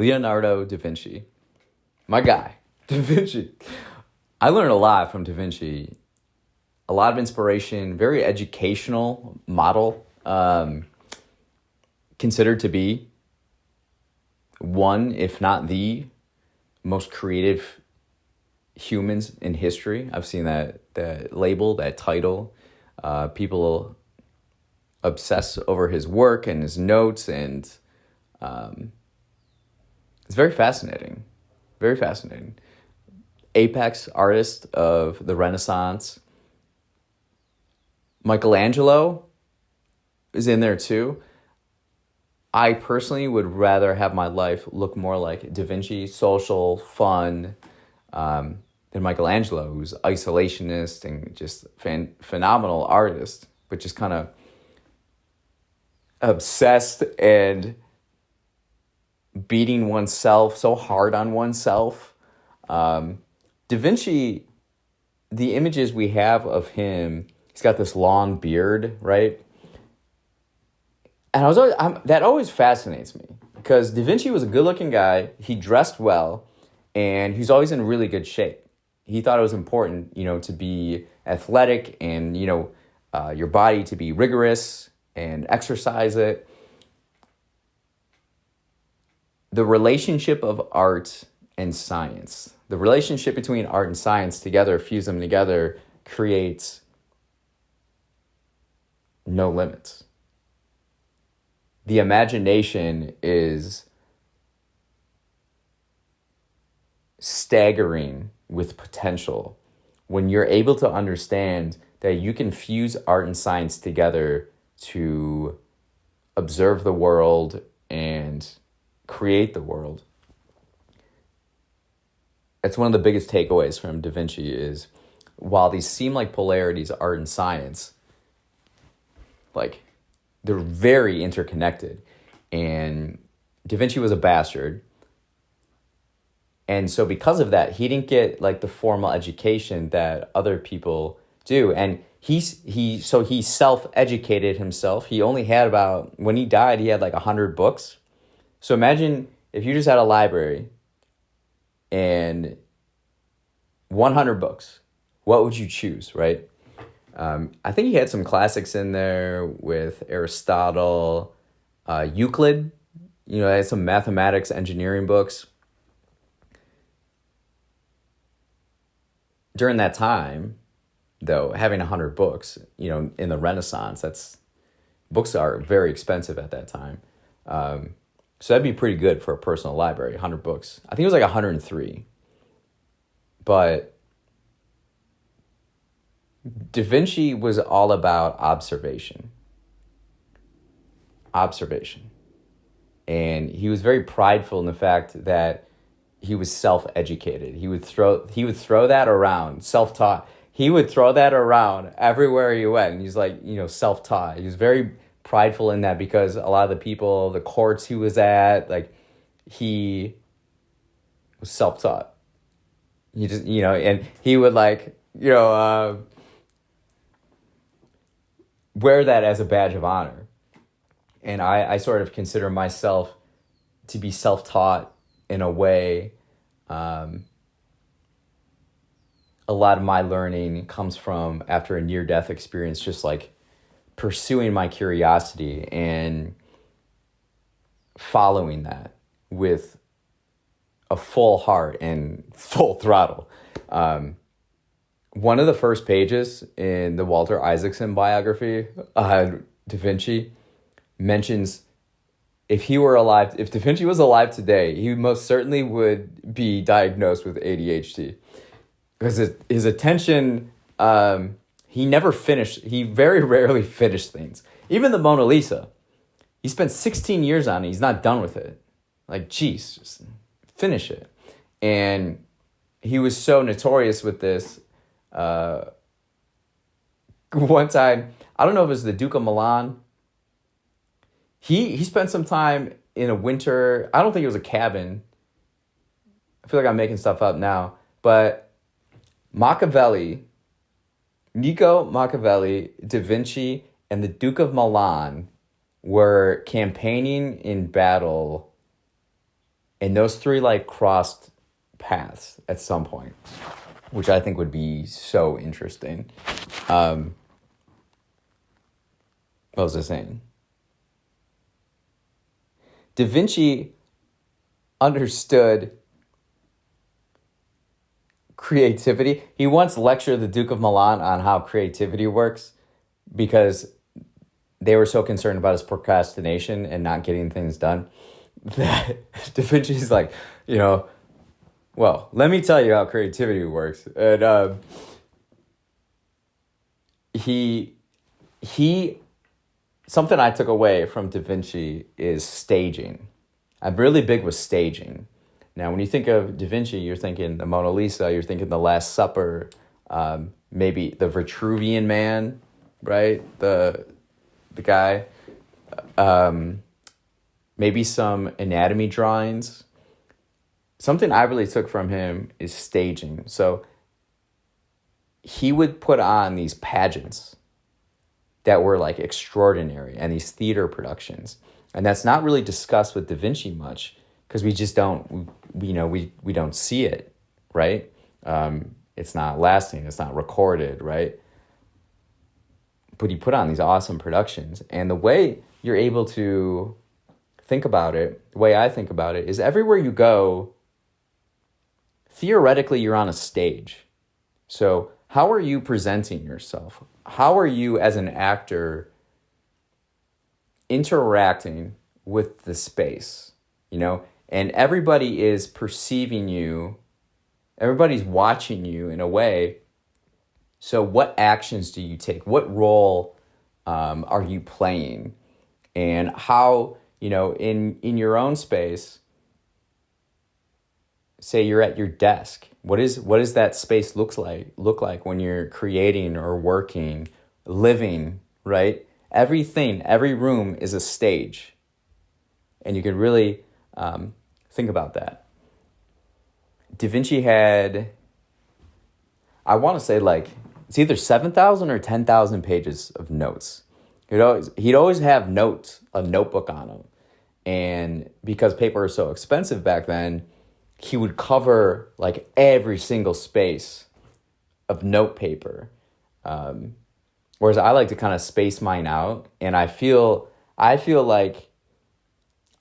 Leonardo da Vinci. My guy, Da Vinci. I learned a lot from Da Vinci. A lot of inspiration, very educational model. Considered to be one, if not the most creative humans in history. I've seen that label, that title. People obsess over his work and his notes, and it's very fascinating. Very fascinating. Apex artist of the Renaissance. Michelangelo is in there too. I personally would rather have my life look more like Da Vinci, social, fun, than Michelangelo, who's isolationist and just phenomenal artist, but just kind of obsessed and beating oneself so hard on oneself. Da Vinci, the images we have of him, he's got this long beard, right? And that always fascinates me because Da Vinci was a good-looking guy. He dressed well, and he's always in really good shape. He thought it was important, to be athletic and, your body to be rigorous and exercise it. The relationship of art and science, the relationship between art and science together, fuse them together, creates no limits. The imagination is staggering with potential when you're able to understand that you can fuse art and science together to observe the world and create the world. That's one of the biggest takeaways from Da Vinci is while these seem like polarities, art and science, they're very interconnected. And Da Vinci was a bastard. And so because of that, he didn't get the formal education that other people do. And he self-educated himself. He only had when he died, he had 100 books. So imagine if you just had a library and 100 books, what would you choose, right? I think he had some classics in there with Aristotle, Euclid, had some mathematics, engineering books. During that time, though, having 100 books, in the Renaissance, books are very expensive at that time. So that'd be pretty good for a personal library, 100 books. I think it was 103. But Da Vinci was all about observation. And he was very prideful in the fact that he was self-educated. He would throw that around, self-taught. He would throw that around everywhere he went. And he's self-taught. He was very prideful in that because a lot of the people, the courts he was at, he was self-taught. He just, and he would wear that as a badge of honor. And I sort of consider myself to be self-taught in a way. A lot of my learning comes from after a near-death experience, just pursuing my curiosity and following that with a full heart and full throttle. One of the first pages in the Walter Isaacson biography, Da Vinci, mentions if Da Vinci was alive today, he most certainly would be diagnosed with ADHD. Because his attention, he very rarely finished things. Even the Mona Lisa, he spent 16 years on it, he's not done with it. Geez, just finish it. And he was so notorious with this. One time, I don't know if it was the Duke of Milan. He spent some time in a winter, I don't think it was a cabin. I feel like I'm making stuff up now. But Niccolo Machiavelli, Da Vinci, and the Duke of Milan were campaigning in battle And those three like crossed paths at some point, which I think would be so interesting. What was I saying? Da Vinci understood creativity. He once lectured the Duke of Milan on how creativity works because they were so concerned about his procrastination and not getting things done that Da Vinci's like, well, let me tell you how creativity works. And he something I took away from Da Vinci is staging. I'm really big with staging. Now, when you think of Da Vinci, you're thinking the Mona Lisa, you're thinking the Last Supper, maybe the Vitruvian Man, right? The guy. Maybe some anatomy drawings. Something I really took from him is staging. So he would put on these pageants that were like extraordinary and these theater productions. And that's not really discussed with Da Vinci much because we just don't, we don't see it, right? It's not lasting, it's not recorded, right? But he put on these awesome productions. And the way you're able to think about it, the way I think about it, is everywhere you go, theoretically, you're on a stage. So how are you presenting yourself? How are you as an actor interacting with the space, And everybody is perceiving you. Everybody's watching you in a way. So what actions do you take? What role are you playing? And how, in your own space, say you're at your desk. What does that space look like when you're creating or working, living, right? Everything, every room is a stage. And you can really think about that. Da Vinci had, I want to say it's either 7,000 or 10,000 pages of notes. He'd always have a notebook on him. And because paper was so expensive back then, he would cover like every single space of note paper. Whereas I like to kind of space mine out, and I feel like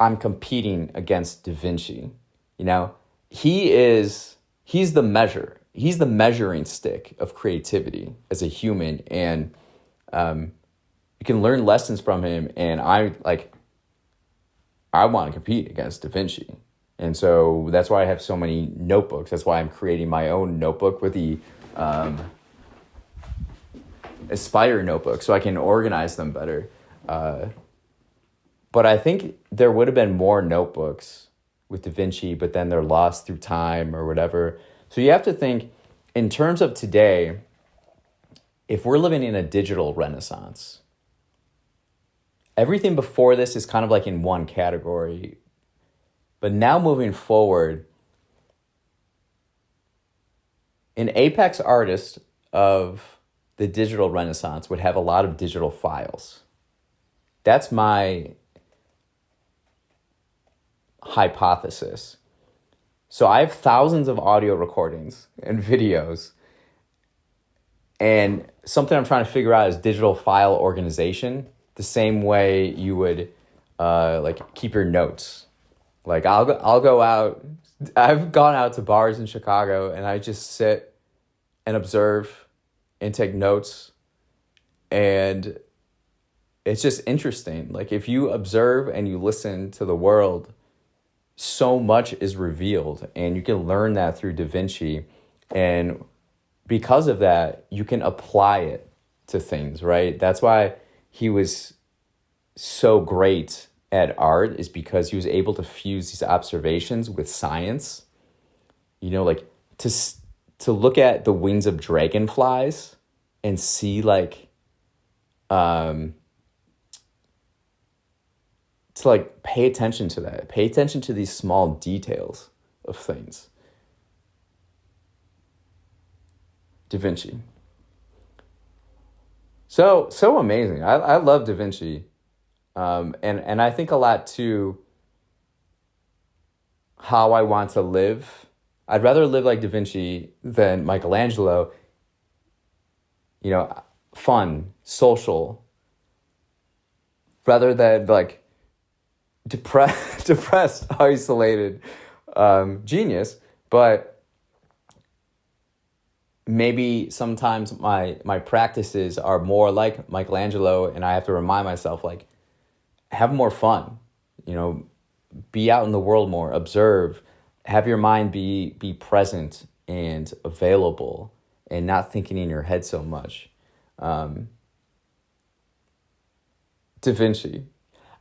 I'm competing against Da Vinci. He's the measure. He's the measuring stick of creativity as a human, and you can learn lessons from him. And I want to compete against Da Vinci. And so that's why I have so many notebooks. That's why I'm creating my own notebook with the Aspire notebook so I can organize them better. But I think there would have been more notebooks with Da Vinci, but then they're lost through time or whatever. So you have to think in terms of today, if we're living in a digital renaissance, everything before this is kind of like in one category. But now moving forward, an apex artist of the digital renaissance would have a lot of digital files. That's my hypothesis. So I have thousands of audio recordings and videos. And something I'm trying to figure out is digital file organization, the same way you would keep your notes. Like I'll go out. I've gone out to bars in Chicago and I just sit and observe and take notes. And it's just interesting. Like if you observe and you listen to the world, so much is revealed, and you can learn that through Da Vinci. And because of that, you can apply it to things, right? That's why he was so great at art, is because he was able to fuse these observations with science. To look at the wings of dragonflies and see to pay attention to that. Pay attention to these small details of things. Da Vinci. So amazing. I love Da Vinci. And I think a lot too how I want to live. I'd rather live like Da Vinci than Michelangelo. You know, fun, social, rather than like depressed, isolated genius. But maybe sometimes my practices are more like Michelangelo, and I have to remind myself, like, have more fun, you know, be out in the world more, observe, have your mind be present and available, and not thinking in your head so much. Da Vinci.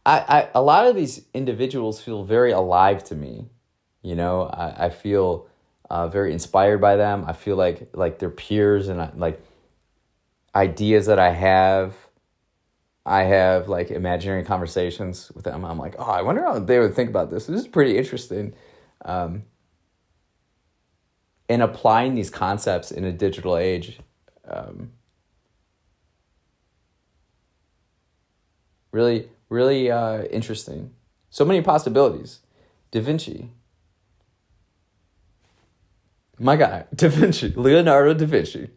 A lot of these individuals feel very alive to me. You know, I feel very inspired by them. I feel like they're peers, and like ideas that I have like imaginary conversations with them. I'm like, oh, I wonder how they would think about this. This is pretty interesting. And applying these concepts in a digital age, really, really interesting. So many possibilities. Da Vinci. My guy, Da Vinci, Leonardo da Vinci.